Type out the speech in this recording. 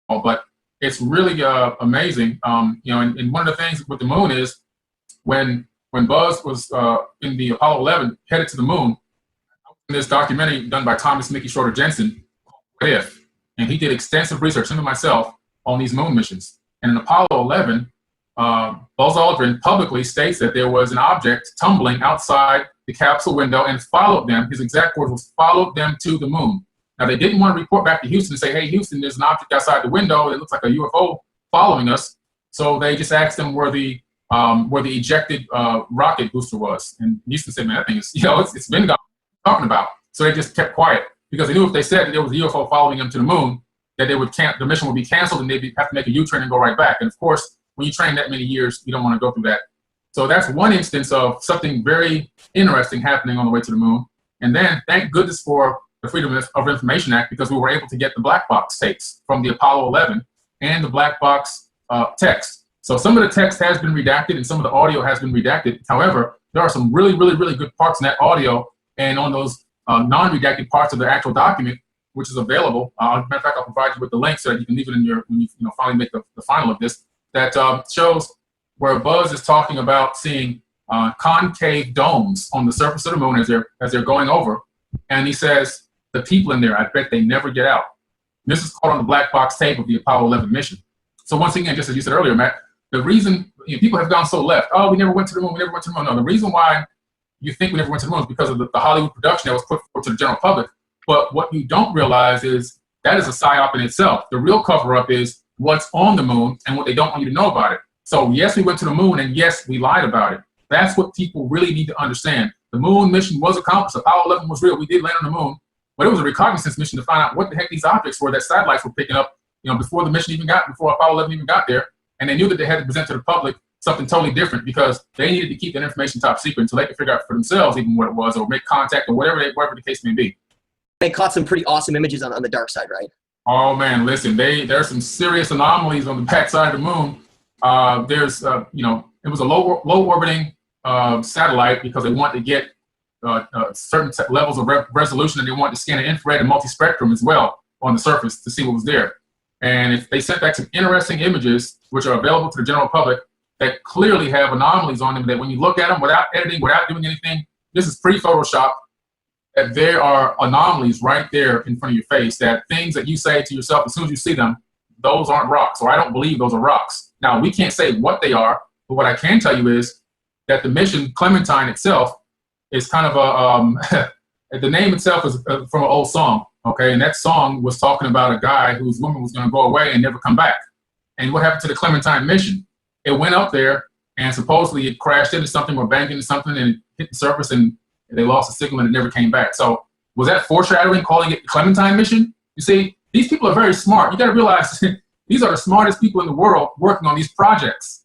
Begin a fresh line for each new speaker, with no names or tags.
but it's really amazing. And one of the things with the moon is when Buzz was in the Apollo 11 headed to the moon, in this documentary done by Thomas Mickey Shorter Jensen, What If, and he did extensive research, him and myself, on these moon missions. And in Apollo 11, Buzz Aldrin publicly states that there was an object tumbling outside the capsule window and followed them. His exact words was followed them to the moon. Now, they didn't want to report back to Houston and say, hey, Houston, there's an object outside the window. It looks like a UFO following us. So they just asked them where the ejected rocket booster was. And Houston said, man, that thing is, it's been gone, talking about. So they just kept quiet because they knew if they said that there was a UFO following them to the moon, that the mission would be canceled and they'd have to make a U-turn and go right back. And of course, when you train that many years, you don't want to go through that. So that's one instance of something very interesting happening on the way to the moon. And then thank goodness for the Freedom of Information Act, because we were able to get the black box tapes from the Apollo 11 and the black box text. So some of the text has been redacted and some of the audio has been redacted. However, there are some really, really, really good parts in that audio and on those non-redacted parts of the actual document, which is available. Matter of fact, I'll provide you with the link so that you can leave it in your, when you finally make the final of this, that shows where Buzz is talking about seeing concave domes on the surface of the moon as they're going over. And he says, the people in there, I bet they never get out. This is called on the black box tape of the Apollo 11 mission. So once again, just as you said earlier, Matt, the reason people have gone so left, oh, we never went to the moon, we never went to the moon. No, the reason why you think we never went to the moon is because of the Hollywood production that was put forward to the general public. But what you don't realize is that is a psyop in itself. The real cover-up is what's on the moon and what they don't want you to know about it. So yes, we went to the moon, and yes, we lied about it. That's what people really need to understand. The moon mission was accomplished. Apollo 11 was real. We did land on the moon, but it was a reconnaissance mission to find out what the heck these objects were that satellites were picking up, before the mission before Apollo 11 even got there. And they knew that they had to present to the public something totally different because they needed to keep that information top secret until they could figure out for themselves even what it was or make contact or whatever the case may be.
They caught some pretty awesome images on the dark side, right?
Oh man, listen, there are some serious anomalies on the backside of the moon. It was a low orbiting satellite because they wanted to get certain levels of resolution, and they wanted to scan an infrared and multispectrum as well on the surface to see what was there. And they sent back some interesting images, which are available to the general public, that clearly have anomalies on them that when you look at them without editing, without doing anything, this is pre-Photoshop, that there are anomalies right there in front of your face, that things that you say to yourself as soon as you see them, those aren't rocks, or I don't believe those are rocks. Now, we can't say what they are, but what I can tell you is that the mission, Clementine itself, is kind of a, the name itself is from an old song, okay? And that song was talking about a guy whose woman was gonna go away and never come back. And what happened to the Clementine mission? It went up there and supposedly it crashed into something or banged into something and it hit the surface and they lost the signal and it never came back. So was that foreshadowing, calling it the Clementine mission? You see, these people are very smart. You gotta realize these are the smartest people in the world working on these projects.